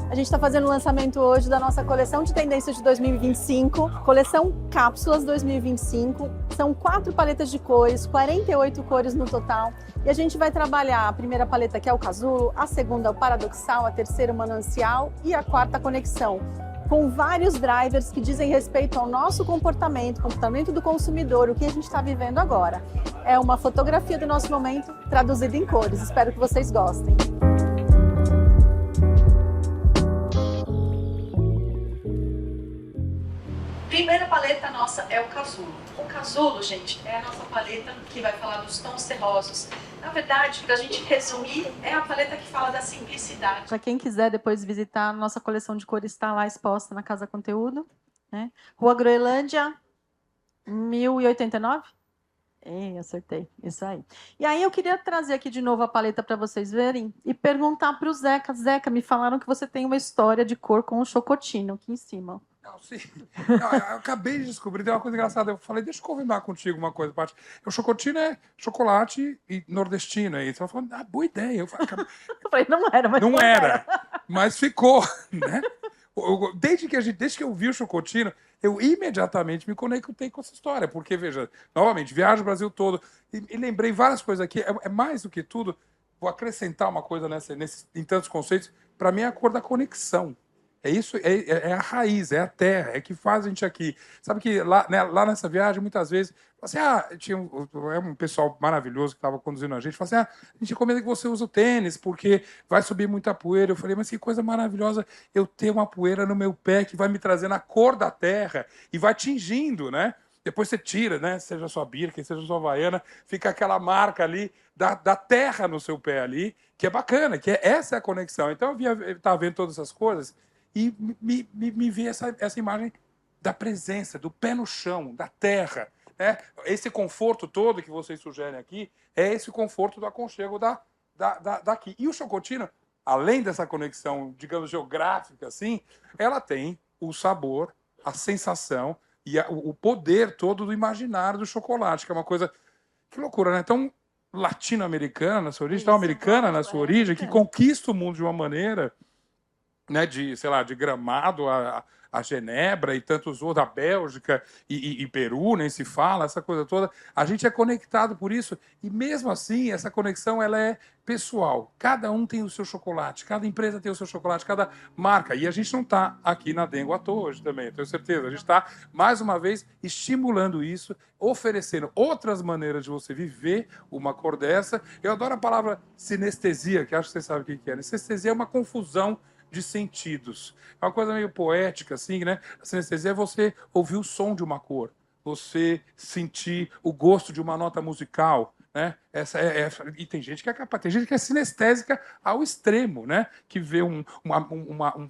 A gente está fazendo o lançamento hoje da nossa coleção de tendências de 2025, coleção Cápsulas 2025. São 4 paletas de cores, 48 cores no total. E a gente vai trabalhar a primeira paleta, que é o Casulo, a segunda, o Paradoxal, a terceira, o Manancial e a quarta, a Conexão, com vários drivers que dizem respeito ao nosso comportamento do consumidor, o que a gente está vivendo agora. É uma fotografia do nosso momento traduzida em cores. Espero que vocês gostem. Primeira paleta nossa é o Casulo. O Casulo, gente, é a nossa paleta que vai falar dos tons terrosos. Na verdade, para a gente resumir, é a paleta que fala da simplicidade. Para quem quiser depois visitar, a nossa coleção de cores está lá exposta na Casa Conteúdo, né? Rua Groenlândia, 1089? Acertei, isso aí. E aí eu queria trazer aqui de novo a paleta para vocês verem e perguntar para o Zeca. Zeca, me falaram que você tem uma história de cor com o chocotino aqui em cima. Não, sim. Não, eu acabei de descobrir, tem uma coisa engraçada. Eu falei, deixa eu confirmar contigo uma coisa, Paty. O chocotino é chocolate e nordestino. Aí você falou, boa ideia. Eu falei, não era, mas não era. Mas ficou, né? Desde que eu vi o chocotino, eu imediatamente me conectei com essa história. Porque, veja, novamente, viajo o Brasil todo e lembrei várias coisas aqui. É mais do que tudo, vou acrescentar uma coisa em tantos conceitos. Para mim, é a cor da conexão. É isso, é a raiz, é a terra, é que faz a gente aqui. Sabe que lá nessa viagem, muitas vezes, assim, tinha um pessoal maravilhoso que estava conduzindo a gente, falou assim, a gente recomenda que você use o tênis, porque vai subir muita poeira. Eu falei, mas que coisa maravilhosa eu ter uma poeira no meu pé que vai me trazendo a cor da terra e vai tingindo, né? Depois você tira, né? Seja sua Birken, seja sua Havaiana, fica aquela marca ali da terra no seu pé ali, que é bacana, essa é a conexão. Então eu estava vendo todas essas coisas e me vi essa imagem da presença, do pé no chão, da terra. Né? Esse conforto todo que vocês sugerem aqui é esse conforto do aconchego daqui. E o chocotino, além dessa conexão, digamos, geográfica, assim, ela tem o sabor, a sensação e o poder todo do imaginário do chocolate, que é uma coisa... Que loucura, né? Tão latino-americana na sua origem, tão americana na sua origem, que conquista o mundo de uma maneira... Né, sei lá, de Gramado a Genebra e tantos outros, da Bélgica e Peru, nem se fala, essa coisa toda. A gente é conectado por isso e, mesmo assim, essa conexão ela é pessoal. Cada um tem o seu chocolate, cada empresa tem o seu chocolate, cada marca. E a gente não está aqui na Dengo à toa hoje também, tenho certeza. A gente está, mais uma vez, estimulando isso, oferecendo outras maneiras de você viver uma cor dessa. Eu adoro a palavra sinestesia, que acho que você sabe o que é. Sinestesia é uma confusão de sentidos. É uma coisa meio poética, assim, né? A sinestesia é você ouvir o som de uma cor, você sentir o gosto de uma nota musical, né? E tem gente que é capaz, tem gente que é sinestésica ao extremo, né? Que vê um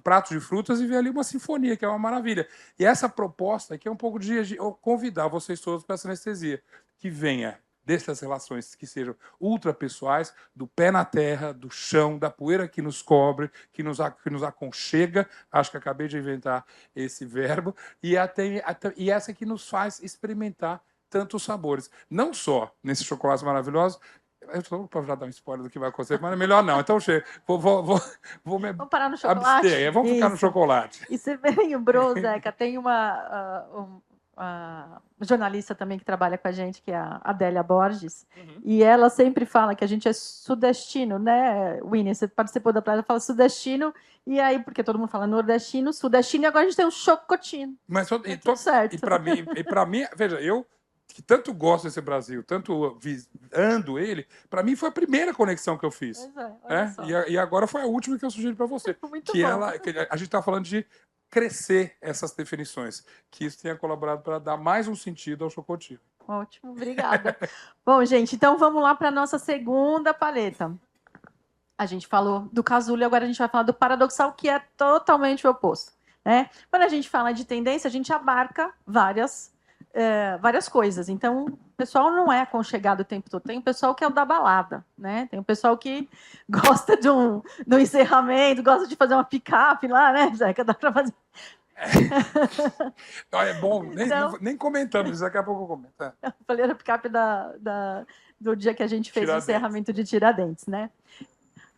prato de frutas e vê ali uma sinfonia, que é uma maravilha. E essa proposta aqui é um pouco de convidar vocês todos para a sinestesia, que venha dessas relações que sejam ultrapessoais, do pé na terra, do chão, da poeira que nos cobre, que nos aconchega, acho que acabei de inventar esse verbo, e essa que nos faz experimentar tantos sabores. Não só nesses chocolates maravilhosos, eu estou para já dar um spoiler do que vai acontecer, mas é melhor não. Então, vamos parar no chocolate? Abster, vamos ficar no chocolate. E você lembrou, Zeca, tem uma jornalista também que trabalha com a gente, que é a Adélia Borges, e ela sempre fala que a gente é sudestino, né, Winnie? Você participou da praia, fala sudestino, e aí, porque todo mundo fala nordestino, sudestino, e agora a gente tem um chocotino. Mas certo. E para mim, veja, eu que tanto gosto desse Brasil, tanto ando ele, para mim foi a primeira conexão que eu fiz. Pois olha só. E agora foi a última que eu sugiro para você. Muito que bom. A gente está falando de crescer essas definições, que isso tenha colaborado para dar mais um sentido ao chocotino. Ótimo, obrigada. Bom, gente, então vamos lá para a nossa segunda paleta. A gente falou do casulo e agora a gente vai falar do paradoxal, que é totalmente o oposto. Né? Quando a gente fala de tendência, a gente abarca várias coisas. Então, o pessoal não é aconchegado o tempo todo. Tem o pessoal que é o da balada, né? Tem o pessoal que gosta de um encerramento, gosta de fazer uma picape lá, né, Zeca? Dá para fazer... É bom, nem comentamos isso, daqui a pouco eu comento. Eu falei da picape do dia que a gente fez o encerramento de Tiradentes, né?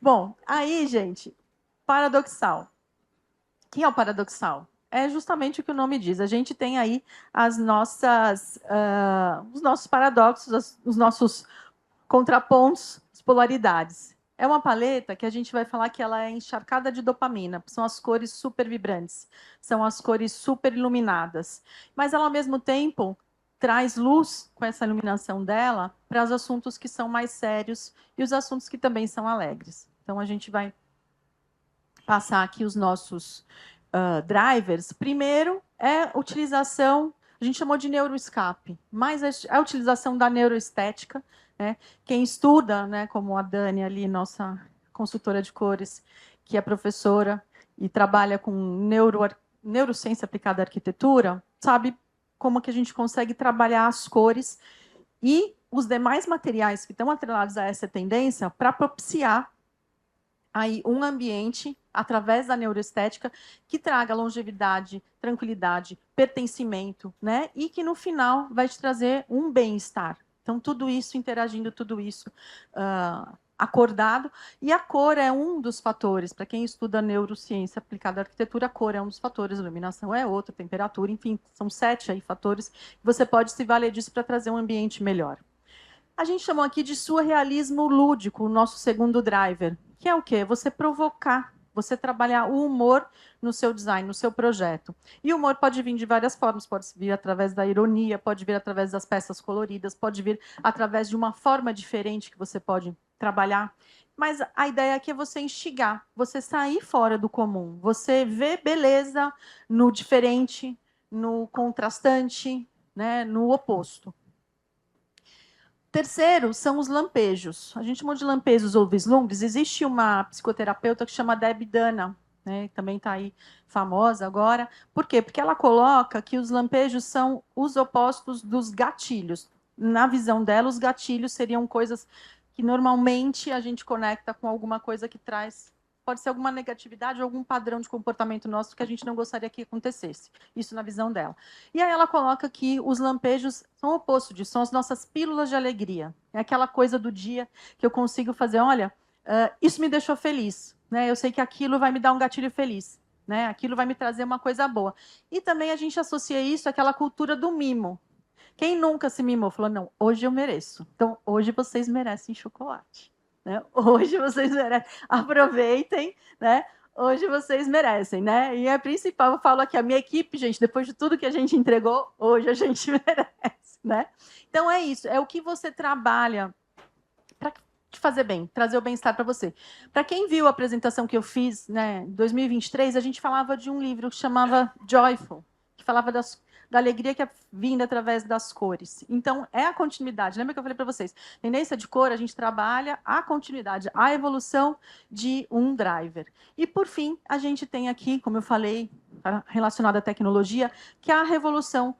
Bom, aí, gente, paradoxal. que é o paradoxal? É justamente o que o nome diz. A gente tem aí os nossos paradoxos, os nossos contrapontos, as polaridades. É uma paleta que a gente vai falar que ela é encharcada de dopamina, são as cores super vibrantes, são as cores super iluminadas. Mas ela, ao mesmo tempo, traz luz com essa iluminação dela para os assuntos que são mais sérios e os assuntos que também são alegres. Então, a gente vai passar aqui os nossos drivers. Primeiro é a utilização, a gente chamou de neuroescape, mas a utilização da neuroestética, né? Quem estuda, né, como a Dani ali, nossa consultora de cores, que é professora e trabalha com neurociência aplicada à arquitetura, sabe como que a gente consegue trabalhar as cores e os demais materiais que estão atrelados a essa tendência para propiciar aí um ambiente, através da neuroestética, que traga longevidade, tranquilidade, pertencimento, né? E que, no final, vai te trazer um bem-estar. Então, tudo isso interagindo, tudo isso acordado. E a cor é um dos fatores. Para quem estuda neurociência aplicada à arquitetura, a cor é um dos fatores, a iluminação é outro, temperatura, enfim, são 7 aí fatores. Você pode se valer disso para trazer um ambiente melhor. A gente chamou aqui de surrealismo lúdico, o nosso segundo driver, que é o quê? Você provocar, você trabalhar o humor no seu design, no seu projeto. E o humor pode vir de várias formas, pode vir através da ironia, pode vir através das peças coloridas, pode vir através de uma forma diferente que você pode trabalhar. Mas a ideia aqui é você instigar, você sair fora do comum, você ver beleza no diferente, no contrastante, né, no oposto. Terceiro, são os lampejos. A gente chama de lampejos ou vislumbres. Existe uma psicoterapeuta que chama Debbie Dana, né? Também está aí famosa agora. Por quê? Porque ela coloca que os lampejos são os opostos dos gatilhos. Na visão dela, os gatilhos seriam coisas que normalmente a gente conecta com alguma coisa que traz... Pode ser alguma negatividade ou algum padrão de comportamento nosso que a gente não gostaria que acontecesse. Isso na visão dela. E aí ela coloca que os lampejos são o oposto disso, são as nossas pílulas de alegria. É aquela coisa do dia que eu consigo fazer, olha, isso me deixou feliz, né? Eu sei que aquilo vai me dar um gatilho feliz, né? Aquilo vai me trazer uma coisa boa. E também a gente associa isso àquela cultura do mimo. Quem nunca se mimou? Falou, não, hoje eu mereço. Então, hoje vocês merecem chocolate. Né? Hoje vocês merecem, aproveitem, né? Hoje vocês merecem, né? E é principal, eu falo aqui, a minha equipe, gente, depois de tudo que a gente entregou, hoje a gente merece, né? Então é isso, é o que você trabalha para te fazer bem, trazer o bem-estar para você. Para quem viu a apresentação que eu fiz, né, em 2023, a gente falava de um livro que chamava Joyful, que falava da alegria que é vinda através das cores. Então, é a continuidade. Lembra que eu falei para vocês? Tendência de cor, a gente trabalha a continuidade, a evolução de um driver. E, por fim, a gente tem aqui, como eu falei, relacionado à tecnologia, que é a revolução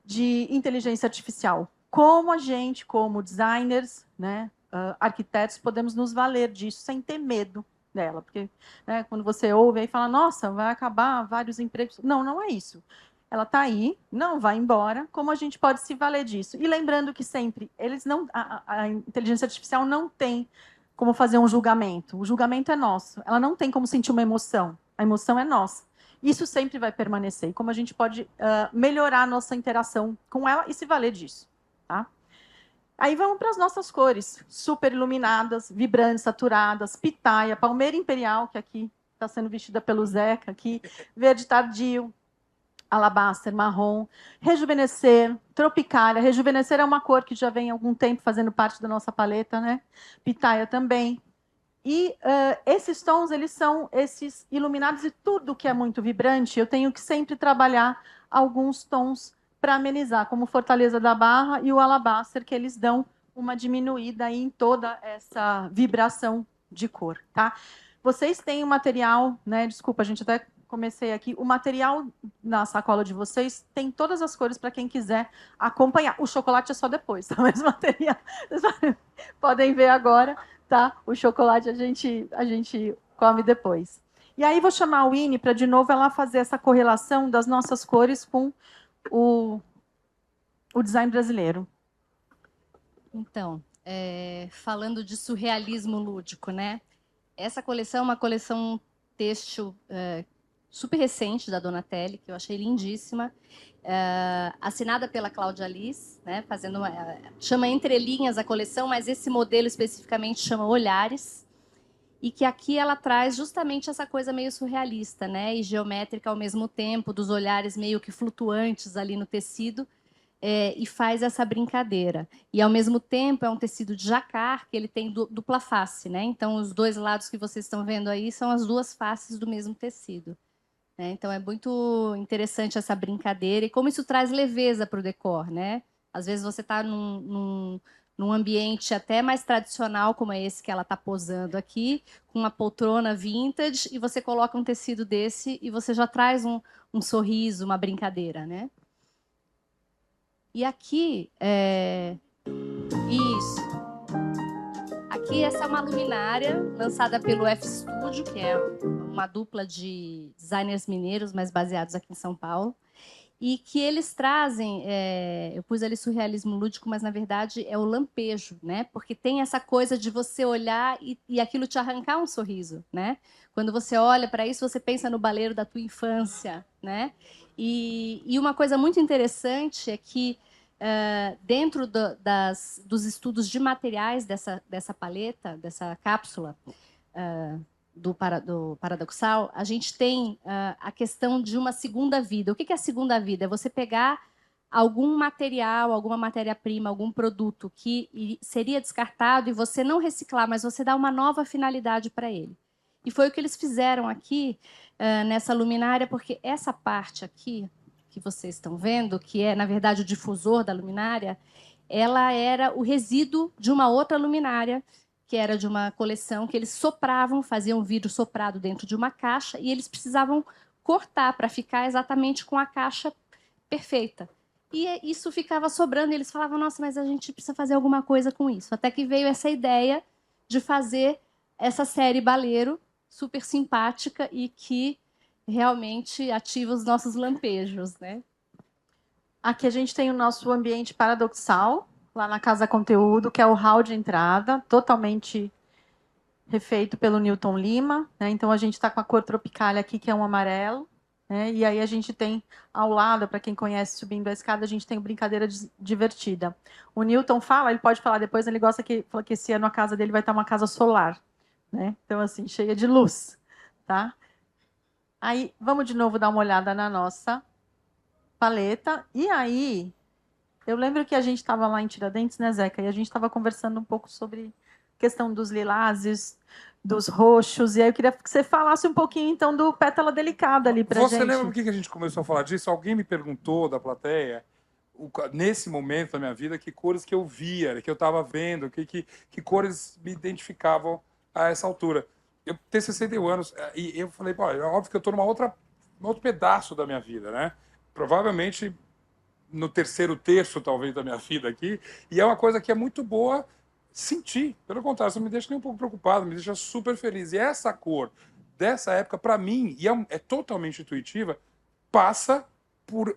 de inteligência artificial. Como a gente, como designers, né, arquitetos, podemos nos valer disso sem ter medo dela. Porque, né, quando você ouve e fala, nossa, vai acabar vários empregos. Não, não é isso. Ela está aí, não vai embora, como a gente pode se valer disso? E lembrando que sempre, a inteligência artificial não tem como fazer um julgamento. O julgamento é nosso. Ela não tem como sentir uma emoção. A emoção é nossa. Isso sempre vai permanecer. E como a gente pode melhorar a nossa interação com ela e se valer disso. Tá? Aí vamos para as nossas cores. Super iluminadas, vibrantes, saturadas, pitaia, palmeira imperial, que aqui está sendo vestida pelo Zeca, aqui, verde tardio, alabaster, marrom, rejuvenescer, tropicália. Rejuvenescer é uma cor que já vem há algum tempo fazendo parte da nossa paleta, né? Pitaia também. E esses tons, eles são esses iluminados, e tudo que é muito vibrante, eu tenho que sempre trabalhar alguns tons para amenizar, como Fortaleza da Barra e o alabaster, que eles dão uma diminuída aí em toda essa vibração de cor, tá? Vocês têm o material, né? Desculpa, a gente até comecei aqui. O material na sacola de vocês tem todas as cores para quem quiser acompanhar. O chocolate é só depois, tá? Mas o material vocês podem ver agora, tá? O chocolate a gente come depois. E aí vou chamar a Winnie para de novo ela fazer essa correlação das nossas cores com o design brasileiro. Então, falando de surrealismo lúdico, né? Essa coleção é uma coleção têxtil super recente da Donatelli, que eu achei lindíssima, assinada pela Cláudia Liz, né, chama Entre Linhas a coleção, mas esse modelo especificamente chama Olhares, e que aqui ela traz justamente essa coisa meio surrealista, né, e geométrica ao mesmo tempo, dos olhares meio que flutuantes ali no tecido, e faz essa brincadeira. E, ao mesmo tempo, é um tecido de jacquard, que ele tem dupla face, né? Então, os dois lados que vocês estão vendo aí são as duas faces do mesmo tecido. Né? Então, é muito interessante essa brincadeira e como isso traz leveza para o decor, né? Às vezes, você está num ambiente até mais tradicional, como é esse que ela está posando aqui, com uma poltrona vintage, e você coloca um tecido desse e você já traz um sorriso, uma brincadeira, né? E aqui, isso. Aqui essa é uma luminária lançada pelo F-Studio, que é uma dupla de designers mineiros, mas baseados aqui em São Paulo. E que eles trazem, eu pus ali surrealismo lúdico, mas na verdade é o lampejo, né? Porque tem essa coisa de você olhar e aquilo te arrancar um sorriso, né? Quando você olha para isso, você pensa no baleiro da tua infância, né? E uma coisa muito interessante é que dentro dos estudos de materiais dessa paleta, dessa cápsula, do paradoxal, a gente tem a questão de uma segunda vida. O que é a segunda vida? É você pegar algum material, alguma matéria-prima, algum produto que seria descartado e você não reciclar, mas você dá uma nova finalidade para ele. E foi o que eles fizeram aqui nessa luminária, porque essa parte aqui, que vocês estão vendo, que é, na verdade, o difusor da luminária, ela era o resíduo de uma outra luminária, que era de uma coleção que eles sopravam, faziam um vidro soprado dentro de uma caixa, e eles precisavam cortar para ficar exatamente com a caixa perfeita. E isso ficava sobrando, e eles falavam, nossa, mas a gente precisa fazer alguma coisa com isso. Até que veio essa ideia de fazer essa série Baleiro, super simpática, e que realmente ativa os nossos lampejos, né? Aqui a gente tem o nosso ambiente paradoxal, lá na Casa Conteúdo, que é o hall de entrada, totalmente refeito pelo Newton Lima. Né? Então, a gente está com a cor Tropicália aqui, que é um amarelo. Né? E aí a gente tem, ao lado, para quem conhece, subindo a escada, a gente tem o Brincadeira Divertida. O Newton fala, ele pode falar depois, ele gosta que esse ano a casa dele vai estar uma casa solar. Né? Então, assim, cheia de luz. Tá? Aí, vamos de novo dar uma olhada na nossa paleta. E aí, eu lembro que a gente estava lá em Tiradentes, né, Zeca? E a gente estava conversando um pouco sobre a questão dos lilazes, dos roxos. E aí eu queria que você falasse um pouquinho, então, do pétala delicada ali para gente. Você lembra por que a gente começou a falar disso? Alguém me perguntou da plateia, nesse momento da minha vida, que cores que eu via, que eu estava vendo, que cores me identificavam a essa altura. Eu tenho 61 anos e eu falei, pô, é óbvio que eu estou num outro pedaço da minha vida, né? Provavelmente no terceiro terço, talvez, da minha vida aqui, e é uma coisa que é muito boa sentir. Pelo contrário, isso não me deixa nem um pouco preocupado, me deixa super feliz. E essa cor dessa época, para mim, e é totalmente intuitiva, passa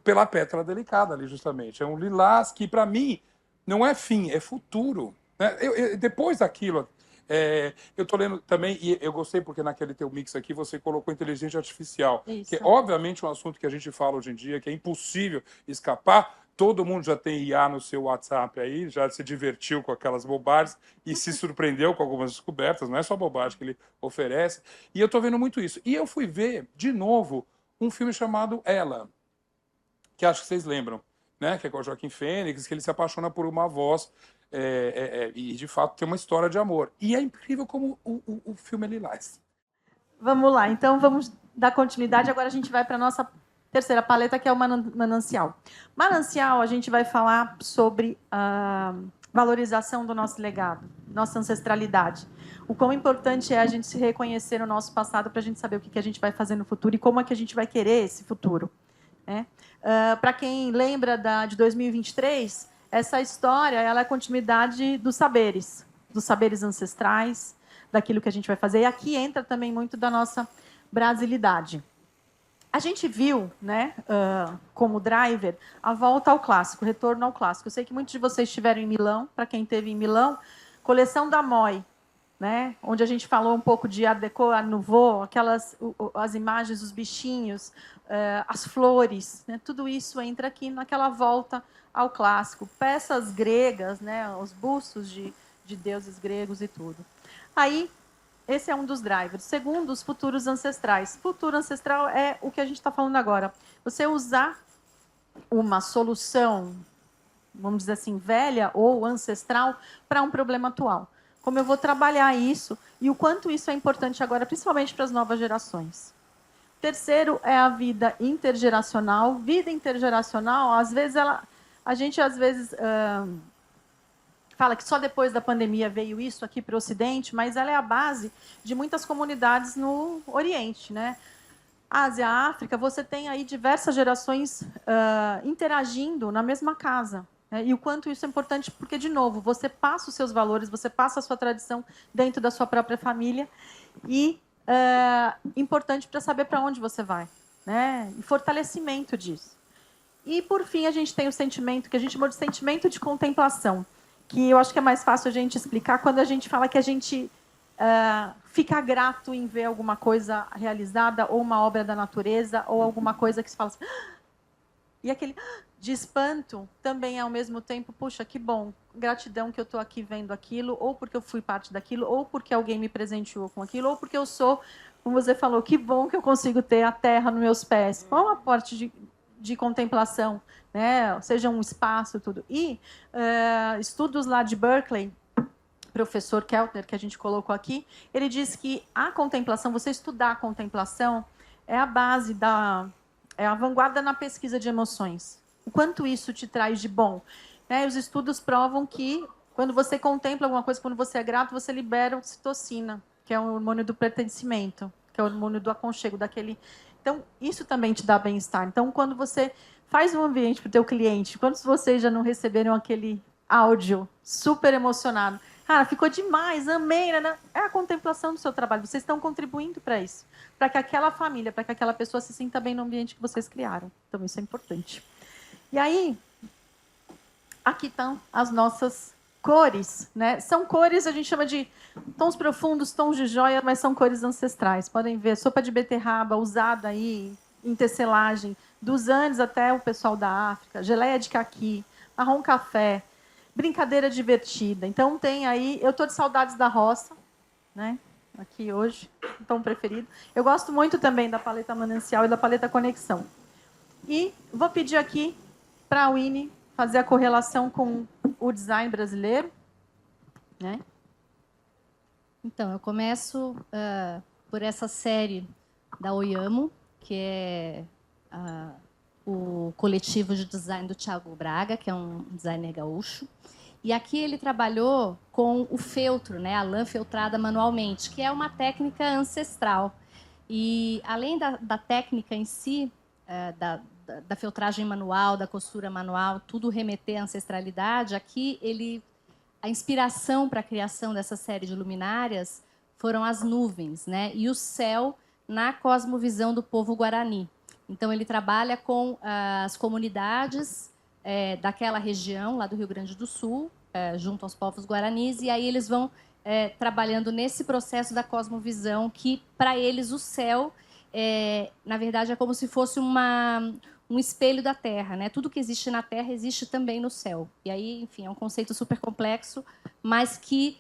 pela pétala delicada ali, justamente. É um lilás que, para mim, não é fim, é futuro. Né? Depois daquilo... eu estou lendo também, e eu gostei porque naquele teu mix aqui você colocou inteligência artificial, Isso. que é obviamente um assunto que a gente fala hoje em dia, que é impossível escapar. Todo mundo já tem IA no seu WhatsApp aí, já se divertiu com aquelas bobagens e se surpreendeu com algumas descobertas, não é só bobagem que ele oferece. E eu estou vendo muito isso. E eu fui ver, de novo, um filme chamado Ela, que acho que vocês lembram, né? Que é com o Joaquim Fênix, que ele se apaixona por uma voz e de fato tem uma história de amor. E é incrível como o filme é lilás. Vamos lá, então vamos dar continuidade. Agora a gente vai para a nossa terceira paleta, que é o Manancial. Manancial, a gente vai falar sobre a valorização do nosso legado, nossa ancestralidade. O quão importante é a gente se reconhecer no nosso passado para a gente saber o que a gente vai fazer no futuro e como é que a gente vai querer esse futuro. Né? Para quem lembra de 2023, essa história ela é a continuidade dos saberes ancestrais, daquilo que a gente vai fazer. E aqui entra também muito da nossa brasilidade. A gente viu, né, como driver, a volta ao clássico, o retorno ao clássico. Eu sei que muitos de vocês estiveram em Milão. Para quem esteve em Milão, coleção da Moi, né? Onde a gente falou um pouco de Art Deco, Art Nouveau, as imagens, os bichinhos, as flores, né? Tudo isso entra aqui naquela volta ao clássico. Peças gregas, né? Os bustos de deuses gregos e tudo. Aí, esse é um dos drivers. Segundo, os futuros ancestrais. Futuro ancestral é o que a gente está falando agora. Você usar uma solução, vamos dizer assim, velha ou ancestral para um problema atual. Como eu vou trabalhar isso e o quanto isso é importante agora, principalmente para as novas gerações. Terceiro é a vida intergeracional. Vida intergeracional, às vezes, a gente fala que só depois da pandemia veio isso aqui para o Ocidente, mas ela é a base de muitas comunidades no Oriente, né? Ásia, África, você tem aí diversas gerações interagindo na mesma casa. E o quanto isso é importante, porque, de novo, você passa os seus valores, você passa a sua tradição dentro da sua própria família e importante para saber para onde você vai, né? E fortalecimento disso. E, por fim, a gente tem o sentimento, que a gente chama de sentimento de contemplação, que eu acho que é mais fácil a gente explicar quando a gente fala que a gente fica grato em ver alguma coisa realizada, ou uma obra da natureza, ou alguma coisa que se fala assim... E aquele de espanto também é, ao mesmo tempo, puxa, que bom, gratidão que eu estou aqui vendo aquilo, ou porque eu fui parte daquilo, ou porque alguém me presenteou com aquilo, ou porque eu sou, como você falou, que bom que eu consigo ter a terra nos meus pés. Qual a parte de contemplação, né? Seja um espaço, tudo. E estudos lá de Berkeley, professor Keltner, que a gente colocou aqui, ele diz que a contemplação, você estudar a contemplação, é a base é a vanguarda na pesquisa de emoções. O quanto isso te traz de bom. Né? Os estudos provam que, quando você contempla alguma coisa, quando você é grato, você libera ocitocina, que é o hormônio do pertencimento, que é o hormônio do aconchego, daquele... Então, isso também te dá bem-estar. Então, quando você faz um ambiente para o teu cliente, quantos de vocês já não receberam aquele áudio super emocionado? Cara, ficou demais, amei, né? É a contemplação do seu trabalho. Vocês estão contribuindo para isso. Para que aquela família, para que aquela pessoa se sinta bem no ambiente que vocês criaram. Então, isso é importante. E aí, aqui estão as nossas cores, né? São cores, a gente chama de tons profundos, tons de joia, mas são cores ancestrais. Podem ver, sopa de beterraba usada aí em tecelagem, dos Andes até o pessoal da África, geleia de caqui, marrom café, brincadeira divertida. Então tem aí, eu estou de saudades da roça, né? Aqui hoje, tom preferido. Eu gosto muito também da paleta Manancial e da paleta Conexão. E vou pedir aqui para a Winnie fazer a correlação com o design brasileiro, né? Então, eu começo por essa série da Oyamo, que é o coletivo de design do Thiago Braga, que é um designer gaúcho. E aqui ele trabalhou com o feltro, né, a lã feltrada manualmente, que é uma técnica ancestral. E, além da técnica em si, da feltragem manual, da costura manual, tudo remeter à ancestralidade, aqui a inspiração para a criação dessa série de luminárias foram as nuvens, né, e o céu na cosmovisão do povo guarani. Então, ele trabalha com as comunidades daquela região, lá do Rio Grande do Sul, junto aos povos guaranis, e aí eles vão trabalhando nesse processo da cosmovisão, que, para eles, o céu, na verdade, é como se fosse um espelho da Terra, né? Tudo que existe na Terra existe também no céu. E aí, enfim, é um conceito super complexo, mas que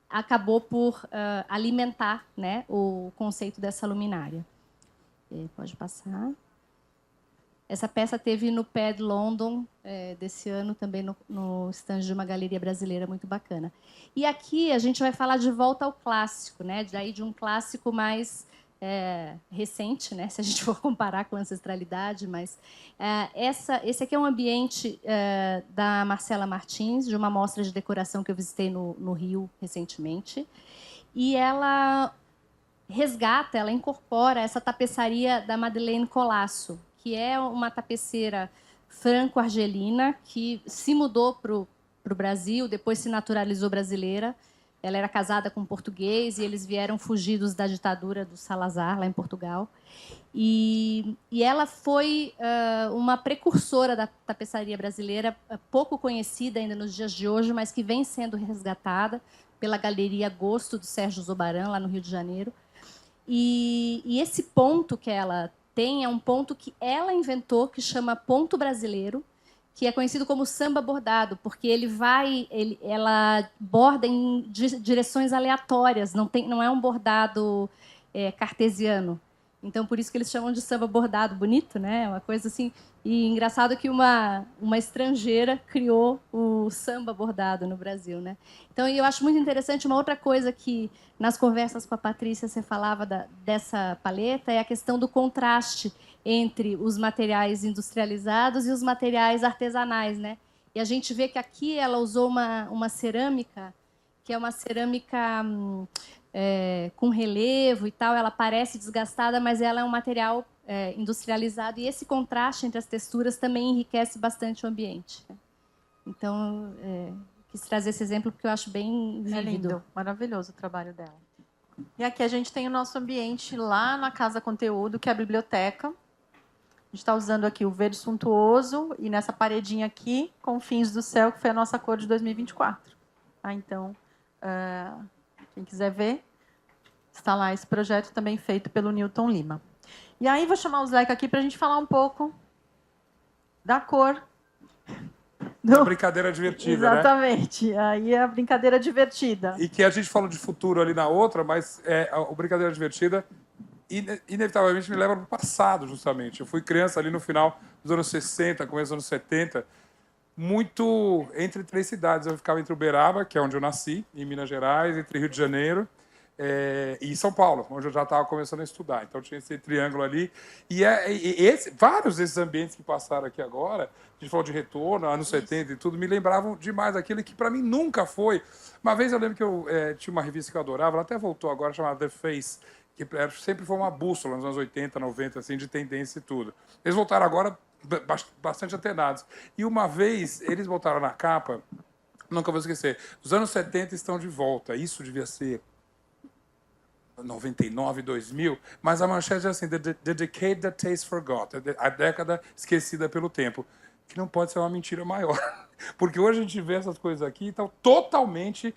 acabou por alimentar, né, o conceito dessa luminária. Pode passar. Essa peça teve no PED London desse ano, também no stand de uma galeria brasileira muito bacana. E aqui a gente vai falar de volta ao clássico, né? Daí de um clássico mais recente, né? Se a gente for comparar com a ancestralidade, mas esse aqui é um ambiente da Marcela Martins, de uma mostra de decoração que eu visitei no Rio recentemente, e ela resgata, ela incorpora essa tapeçaria da Madeleine Colasso, que é uma tapeceira franco-argelina que se mudou para o Brasil, depois se naturalizou brasileira. Ela era casada com um português e eles vieram fugidos da ditadura do Salazar, lá em Portugal. E ela foi uma precursora da tapeçaria brasileira, pouco conhecida ainda nos dias de hoje, mas que vem sendo resgatada pela Galeria Gosto, do Sérgio Zobaran, lá no Rio de Janeiro. E esse ponto que ela tem é um ponto que ela inventou, que chama ponto brasileiro, que é conhecido como samba bordado, porque ela borda em direções aleatórias, não é um bordado cartesiano. Então, por isso que eles chamam de samba bordado. Bonito, né? Uma coisa assim. E engraçado que uma estrangeira criou o samba bordado no Brasil, né? Então, eu acho muito interessante. Uma outra coisa que, nas conversas com a Patrícia, você falava dessa paleta é a questão do contraste entre os materiais industrializados e os materiais artesanais, né? E a gente vê que aqui ela usou uma cerâmica, que é uma cerâmica... com relevo e tal, ela parece desgastada, mas ela é um material industrializado, e esse contraste entre as texturas também enriquece bastante o ambiente. Então, quis trazer esse exemplo porque eu acho bem vívido. É lindo, maravilhoso o trabalho dela. E aqui a gente tem o nosso ambiente lá na Casa Conteúdo, que é a biblioteca. A gente está usando aqui o verde suntuoso, e nessa paredinha aqui, Confins do Céu, que foi a nossa cor de 2024. Então... quem quiser ver, está lá esse projeto também feito pelo Newton Lima. E aí vou chamar o Zeca aqui para a gente falar um pouco da cor. Da brincadeira divertida, Exatamente. Né? Aí é a brincadeira divertida. E que a gente falou de futuro ali na outra, mas a brincadeira divertida inevitavelmente me leva para o passado, justamente. Eu fui criança ali no final dos anos 60, começo dos anos 70, muito entre 3 cidades. Eu ficava entre Uberaba, que é onde eu nasci, em Minas Gerais, entre Rio de Janeiro e São Paulo, onde eu já estava começando a estudar. Então tinha esse triângulo ali. Vários desses ambientes que passaram aqui agora, a gente falou de retorno, anos 70 e tudo, me lembravam demais daquilo que para mim nunca foi. Uma vez eu lembro que eu tinha uma revista que eu adorava, ela até voltou agora, chamada The Face, que sempre foi uma bússola nos anos 80, 90, assim, de tendência e tudo. Eles voltaram agora bastante antenados. E uma vez, eles botaram na capa, nunca vou esquecer, os anos 70 estão de volta. Isso devia ser 99, 2000, mas a manchete é assim, the decade that tastes forgot, a década esquecida pelo tempo, que não pode ser uma mentira maior. Porque hoje a gente vê essas coisas aqui, estão totalmente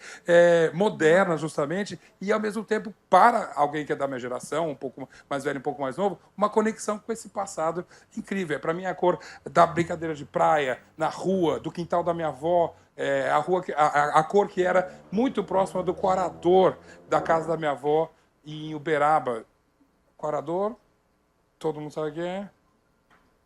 modernas, justamente, e ao mesmo tempo, para alguém que é da minha geração, um pouco mais velho, um pouco mais novo, uma conexão com esse passado incrível. Para mim, a cor da brincadeira de praia, na rua, do quintal da minha avó, a cor que era muito próxima do quarador da casa da minha avó, em Uberaba. Quarador, todo mundo sabe o que é.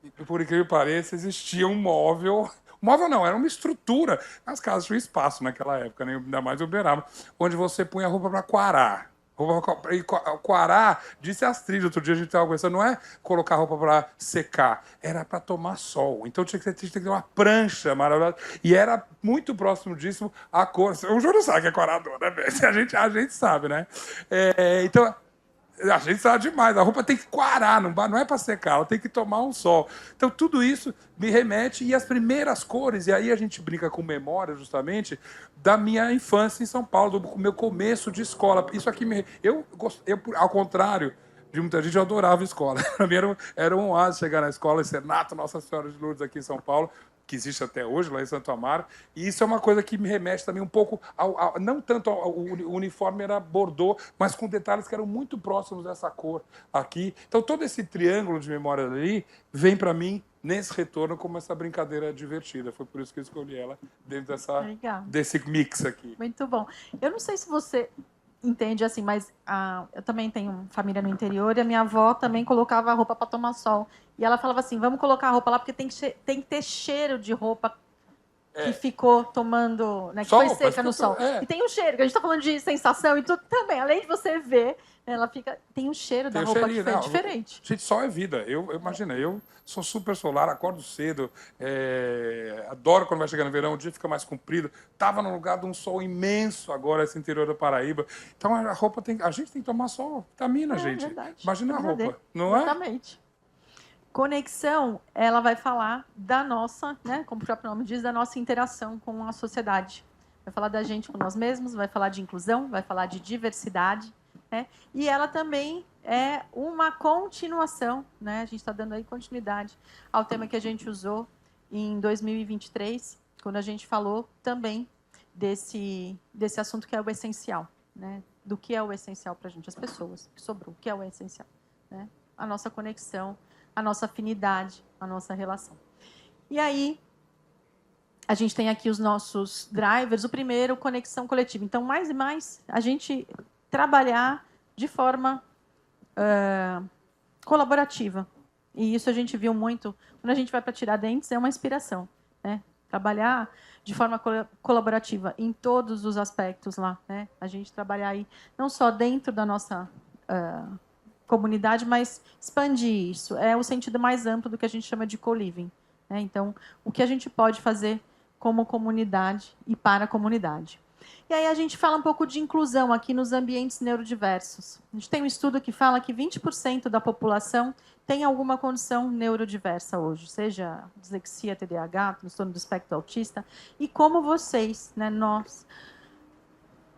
E, por incrível que pareça, existia um móvel. Móvel não, era uma estrutura. As casas tinham espaço naquela época, né? Ainda mais em Uberaba, onde você punha roupa para quarar. Quarar, disse a Astrid, outro dia a gente estava conversando, não é colocar roupa para secar, era para tomar sol. Então tinha que ter uma prancha maravilhosa. E era muito próximo disso a cor. O Júlio sabe que é corador, né? A gente sabe, né? Então, a gente sabe demais. A roupa tem que quarar, não é para secar, ela tem que tomar um sol. Então, tudo isso me remete, e as primeiras cores, e aí a gente brinca com memória, justamente, da minha infância em São Paulo, do meu começo de escola. Isso aqui eu ao contrário de muita gente, eu adorava escola. Para mim era um oásis chegar na escola, Senato Nossa Senhora de Lourdes aqui em São Paulo, que existe até hoje, lá em Santo Amaro. E isso é uma coisa que me remete também um pouco não tanto o uniforme era bordô, mas com detalhes que eram muito próximos dessa cor aqui. Então, todo esse triângulo de memória ali vem para mim nesse retorno como essa brincadeira divertida. Foi por isso que eu escolhi ela dentro desse mix aqui. Muito bom. Eu não sei se você entende assim, mas eu também tenho família no interior, e a minha avó também colocava a roupa para tomar sol. E ela falava assim, vamos colocar a roupa lá, porque tem que ter cheiro de roupa que ficou tomando, né, que foi seca no sol. E tem um cheiro, que a gente está falando de sensação e tudo também. Além de você ver, ela tem um cheiro da roupa que foi diferente. Gente, sol é vida. Imagina, eu sou super solar, acordo cedo, adoro quando vai chegando no verão, o dia fica mais comprido. Estava num lugar de um sol imenso agora, esse interior da Paraíba. Então a gente tem que tomar sol, vitamina, gente. Verdade. Imagina a roupa, não é? Exatamente. Conexão, ela vai falar da nossa, né, como o próprio nome diz, da nossa interação com a sociedade. Vai falar da gente com nós mesmos, vai falar de inclusão, vai falar de diversidade. Né? E ela também é uma continuação, né? A gente está dando aí continuidade ao tema que a gente usou em 2023, quando a gente falou também desse assunto que é o essencial, né? Do que é o essencial para a gente, as pessoas, o que sobrou, o que é o essencial, né? A nossa conexão, a nossa afinidade, a nossa relação. E aí, a gente tem aqui os nossos drivers. O primeiro, conexão coletiva. Então, mais e mais, a gente trabalhar de forma colaborativa. E isso a gente viu muito quando a gente vai para Tiradentes, é uma inspiração, né? Trabalhar de forma colaborativa em todos os aspectos lá, né? A gente trabalhar aí não só dentro da nossa comunidade, mas expandir isso. É o sentido mais amplo do que a gente chama de co-living, né? Então, o que a gente pode fazer como comunidade e para a comunidade. E aí a gente fala um pouco de inclusão aqui nos ambientes neurodiversos. A gente tem um estudo que fala que 20% da população tem alguma condição neurodiversa hoje, seja dislexia, TDAH, transtorno do espectro autista, e como vocês, né, nós,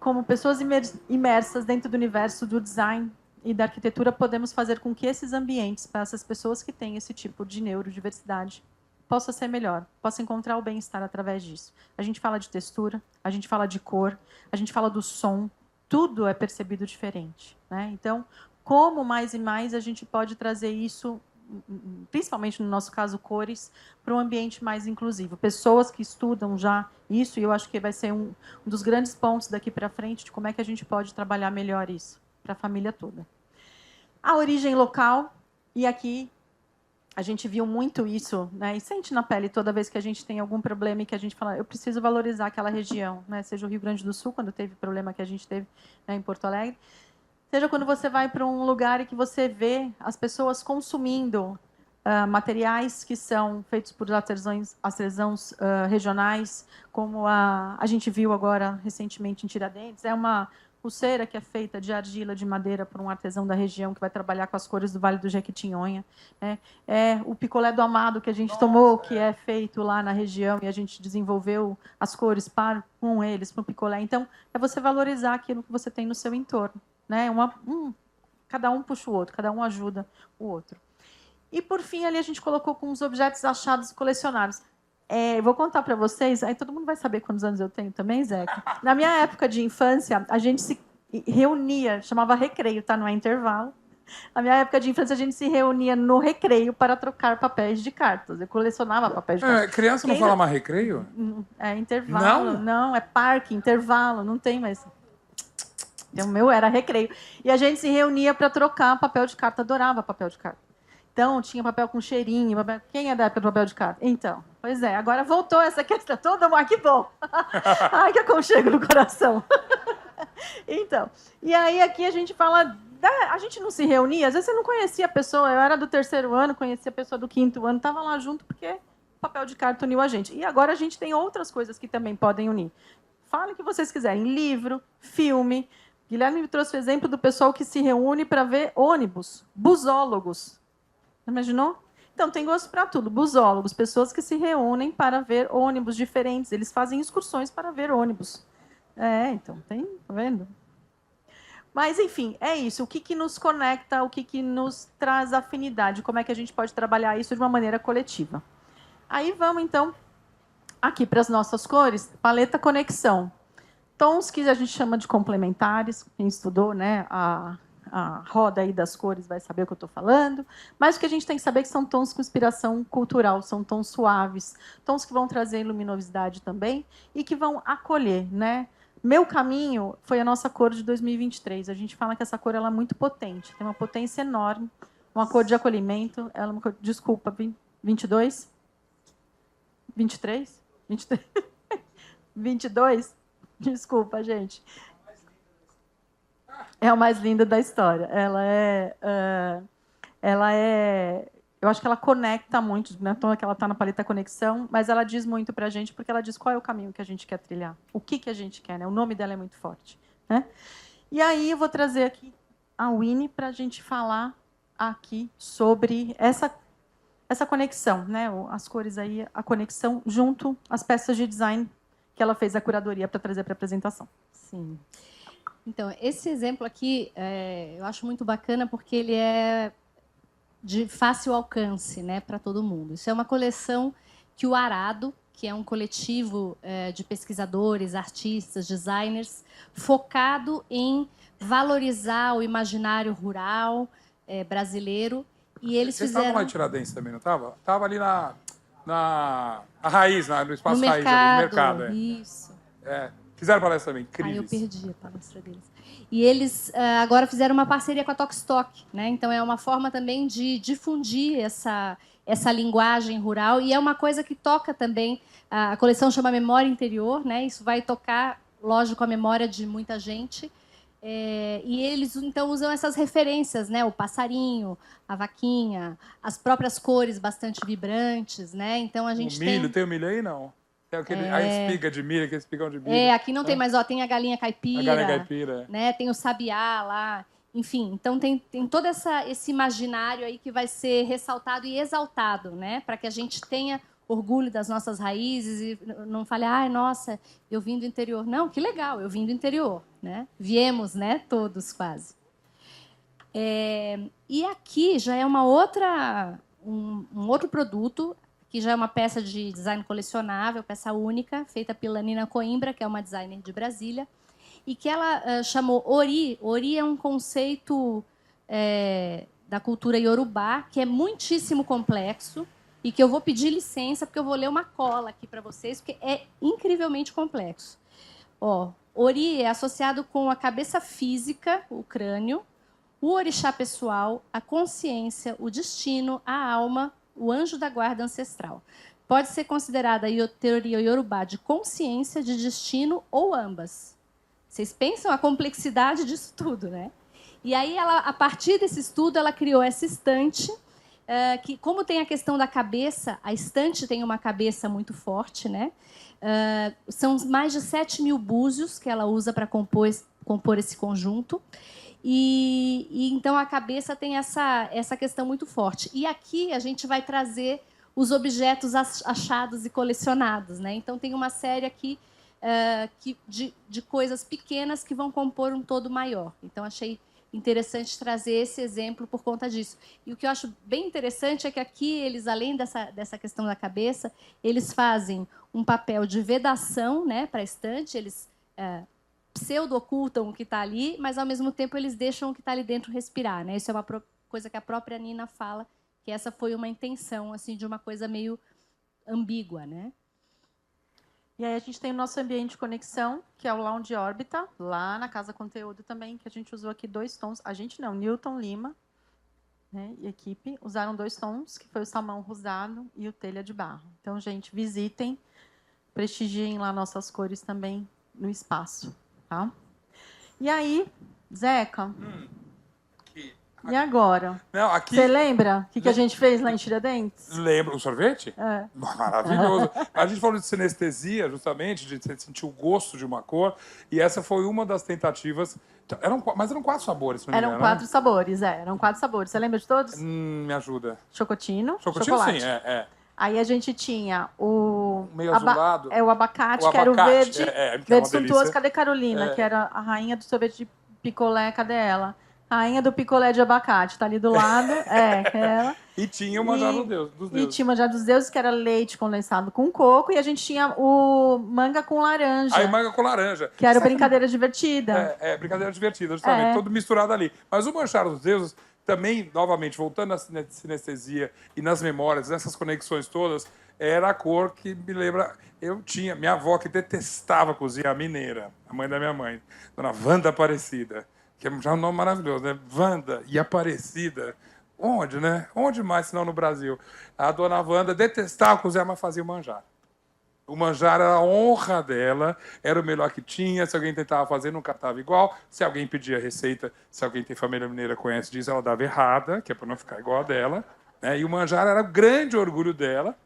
como pessoas imersas dentro do universo do design e da arquitetura, podemos fazer com que esses ambientes, para essas pessoas que têm esse tipo de neurodiversidade, possa ser melhor, possa encontrar o bem-estar através disso. A gente fala de textura, a gente fala de cor, a gente fala do som, tudo é percebido diferente, né? Então, como mais e mais a gente pode trazer isso, principalmente no nosso caso, cores, para um ambiente mais inclusivo. Pessoas que estudam já isso, e eu acho que vai ser um dos grandes pontos daqui para frente de como é que a gente pode trabalhar melhor isso para a família toda. A origem local, e aqui a gente viu muito isso, né, e sente na pele toda vez que a gente tem algum problema e que a gente fala, eu preciso valorizar aquela região, né, seja o Rio Grande do Sul, quando teve problema que a gente teve, né, em Porto Alegre, seja quando você vai para um lugar e que você vê as pessoas consumindo materiais que são feitos por artesãos regionais, como a gente viu agora recentemente em Tiradentes, é uma pulseira que é feita de argila de madeira por um artesão da região que vai trabalhar com as cores do Vale do Jequitinhonha, né? É o picolé do Amado que a gente tomou, que é feito lá na região e a gente desenvolveu as cores com eles, para o picolé. Então, é você valorizar aquilo que você tem no seu entorno, né? Cada um puxa o outro, cada um ajuda o outro. E, por fim, ali a gente colocou com os objetos achados e colecionados. Eu vou contar para vocês, aí todo mundo vai saber quantos anos eu tenho também, Zeca. Na minha época de infância, a gente se reunia, chamava recreio, tá? Não é intervalo. Na minha época de infância, a gente se reunia no recreio para trocar papéis de cartas. Eu colecionava papéis de cartas. Criança não fala mais recreio? É intervalo. Não, é parque, intervalo, não tem mais. O meu era recreio. E a gente se reunia para trocar papel de carta, adorava papel de carta. Então, tinha papel com cheirinho. Quem é da época do papel de carta? Então, pois é, agora voltou essa questão toda. Que bom! Ai, que aconchego no coração. Então, e aí aqui a gente fala... A gente não se reunia, às vezes você não conhecia a pessoa. Eu era do 3º ano, conhecia a pessoa do 5º ano, estava lá junto porque o papel de carta uniu a gente. E agora a gente tem outras coisas que também podem unir. Fale o que vocês quiserem. Livro, filme. Guilherme me trouxe o exemplo do pessoal que se reúne para ver ônibus. Busólogos. Imaginou? Então, tem gosto para tudo. Busólogos, pessoas que se reúnem para ver ônibus diferentes. Eles fazem excursões para ver ônibus. Então, tá vendo? Mas, enfim, é isso. O que nos conecta, o que nos traz afinidade, como é que a gente pode trabalhar isso de uma maneira coletiva. Aí vamos, então, aqui para as nossas cores. Paleta Conexão. Tons que a gente chama de complementares. Quem estudou, né, a roda aí das cores vai saber o que eu estou falando, mas o que a gente tem que saber é que são tons com inspiração cultural, são tons suaves, tons que vão trazer luminosidade também e que vão acolher, né? Meu Caminho foi a nossa cor de 2023. A gente fala que essa cor ela é muito potente, tem uma potência enorme, uma cor de acolhimento. Ela é uma cor, desculpa, 22? 23? 23? 22? Desculpa, gente. É a mais linda da história. Eu acho que ela conecta muito, né? Então, ela está na paleta Conexão, mas ela diz muito para a gente, porque ela diz qual é o caminho que a gente quer trilhar, o que a gente quer, né? O nome dela é muito forte, né? E aí eu vou trazer aqui a Winnie para a gente falar aqui sobre essa conexão, né? As cores aí, a conexão junto às peças de design que ela fez a curadoria para trazer para a apresentação. Sim. Então, esse exemplo aqui eu acho muito bacana porque ele é de fácil alcance, né, para todo mundo. Isso é uma coleção que o Arado que é um coletivo de pesquisadores, artistas, designers, focado em valorizar o imaginário rural brasileiro. E eles Vocês fizeram... estavam lá em Tiradentes também, não estava? Estava ali na Raiz, no Espaço no Raiz, mercado, ali, no mercado. isso. Fizeram palestra também, incríveis. Eu perdi a palestra deles. E eles agora fizeram uma parceria com a Tokstok, né? Então é uma forma também de difundir essa linguagem rural, e é uma coisa que toca também, a coleção chama Memória Interior, né? Isso vai tocar, lógico, a memória de muita gente. E eles, então, usam essas referências, né? O passarinho, a vaquinha, as próprias cores bastante vibrantes, né? Então, a gente o milho, tem o milho aí, não? Tem a espiga de milho, aquele espigão de milho. Aqui não tem, mas tem a galinha caipira. A galinha caipira. Né? Tem o sabiá lá. Enfim, então tem todo esse imaginário aí que vai ser ressaltado e exaltado, né? Para que a gente tenha orgulho das nossas raízes e não fale, nossa, eu vim do interior. Não, que legal, eu vim do interior, né? Viemos, né? Todos quase. E aqui já é um outro produto, que já é uma peça de design colecionável, peça única, feita pela Nina Coimbra, que é uma designer de Brasília, e que ela chamou Ori. Ori é um conceito da cultura iorubá, que é muitíssimo complexo, e que eu vou pedir licença, porque eu vou ler uma cola aqui para vocês, porque é incrivelmente complexo. Ori é associado com a cabeça física, o crânio, o orixá pessoal, a consciência, o destino, a alma, o anjo da guarda ancestral. Pode ser considerada a teoria iorubá de consciência, de destino ou ambas. Vocês pensam a complexidade disso tudo, né? E aí, a partir desse estudo, ela criou essa estante, que, como tem a questão da cabeça, a estante tem uma cabeça muito forte, né? São mais de 7.000 búzios que ela usa para compor esse conjunto. E então a cabeça tem essa questão muito forte. E aqui a gente vai trazer os objetos achados e colecionados, né? Então tem uma série aqui de coisas pequenas que vão compor um todo maior. Então achei interessante trazer esse exemplo por conta disso. E o que eu acho bem interessante é que aqui eles, além dessa questão da cabeça, eles fazem um papel de vedação, né, para a estante, eles pseudo-ocultam o que está ali, mas, ao mesmo tempo, eles deixam o que está ali dentro respirar, né? Isso é uma coisa que a própria Nina fala, que essa foi uma intenção assim, de uma coisa meio ambígua, né? E aí a gente tem o nosso ambiente de conexão, que é o Lounge Órbita, lá na Casa Conteúdo também, que a gente usou aqui 2 tons. A gente não, Newton Lima, né, e equipe usaram 2 tons, que foi o salmão rosado e o telha de barro. Então, gente, visitem, prestigiem lá nossas cores também no espaço. Tá? E aí, Zeca, e agora? Não, aqui... Você lembra o que a gente fez lá em Tiradentes? Lembro. O sorvete? Maravilhoso. A gente falou de sinestesia, justamente, de sentir o gosto de uma cor, e essa foi uma das tentativas. Mas eram 4 sabores, não me engano, Eram 4 sabores, eram 4 sabores. Você lembra de todos? Me ajuda. Chocotino, Chocotino, chocolate. sim, Aí a gente tinha o... meio azulado. O abacate, que era o verde, verde suntuoso. Cadê Carolina, que era a rainha do sorvete de picolé? Cadê ela? Rainha do picolé de abacate, tá ali do lado. Ela. E tinha o manjar dos deuses. E tinha o manjar dos deuses, que era leite condensado com coco. E a gente tinha o manga com laranja. Aí manga com laranja. Que era brincadeira divertida. Brincadeira divertida, justamente. Todo misturado ali. Mas o manjar dos deuses, também, novamente, voltando à sinestesia e nas memórias, nessas conexões todas, era a cor que me lembra... Minha avó que detestava cozinhar, mineira, a mãe da minha mãe, dona Wanda Aparecida, que é já um nome maravilhoso, né? Wanda e Aparecida. Onde, né? Onde mais, senão no Brasil? A dona Wanda detestava cozinhar, mas fazia o manjar. O manjar era a honra dela, era o melhor que tinha. Se alguém tentava fazer, nunca estava igual. Se alguém pedia receita, se alguém tem família mineira, conhece disso, ela dava errada, que é para não ficar igual a dela. Né? E o manjar era o grande orgulho dela,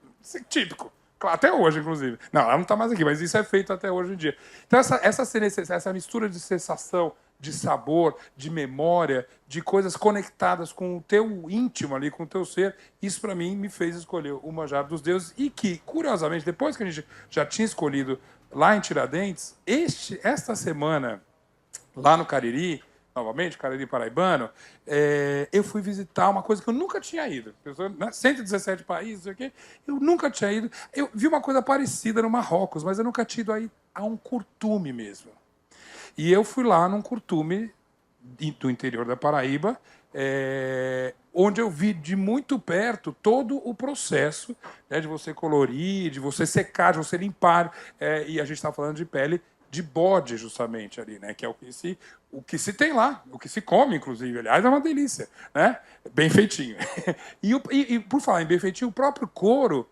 típico. Claro, até hoje, inclusive. Não, ela não está mais aqui, mas isso é feito até hoje em dia. Então, essa mistura de sensação, de sabor, de memória, de coisas conectadas com o teu íntimo ali, com o teu ser, isso, para mim, me fez escolher o manjar dos deuses. E que, curiosamente, depois que a gente já tinha escolhido lá em Tiradentes, esta semana, lá no Cariri, novamente, Cariri paraibano, eu fui visitar uma coisa que eu nunca tinha ido. 117 países, não sei o quê, eu nunca tinha ido. Eu vi uma coisa parecida no Marrocos, mas eu nunca tinha ido aí a um curtume mesmo. E eu fui lá num curtume do interior da Paraíba, onde eu vi de muito perto todo o processo, né, de você colorir, de você secar, de você limpar. E a gente está falando de pele de bode, justamente, ali, né, que é o que se tem lá, o que se come, inclusive. Aliás, é uma delícia, né? Bem feitinho. E por falar em bem feitinho, o próprio couro.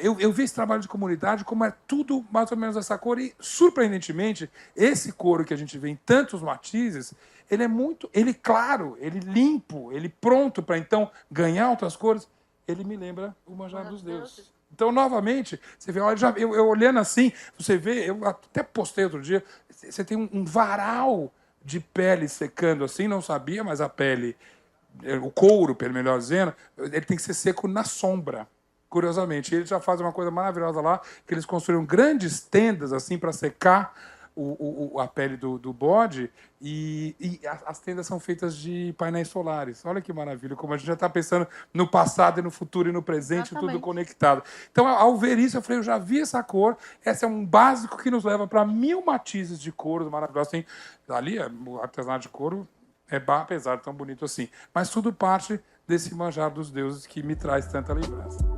Eu vi esse trabalho de comunidade como é tudo mais ou menos essa cor e, surpreendentemente, esse couro que a gente vê em tantos matizes, ele claro, ele limpo, ele pronto para então ganhar outras cores, ele me lembra o manjar dos deuses. Então, novamente, você vê, olha, eu olhando assim, você vê, eu até postei outro dia, você tem um varal de pele secando assim, não sabia, mas a pele, o couro, pelo melhor dizendo, ele tem que ser seco na sombra. Curiosamente, eles já fazem uma coisa maravilhosa lá, que eles construíram grandes tendas assim para secar a pele do bode, e as tendas são feitas de painéis solares. Olha que maravilha, como a gente já está pensando no passado e no futuro e no presente, tudo conectado. Então, ao ver isso, eu falei, eu já vi essa cor, esse é um básico que nos leva para 1000 matizes de couro maravilhosos. Tem, ali, o artesanato de couro apesar de tão bonito assim, mas tudo parte desse manjar dos deuses que me traz tanta lembrança.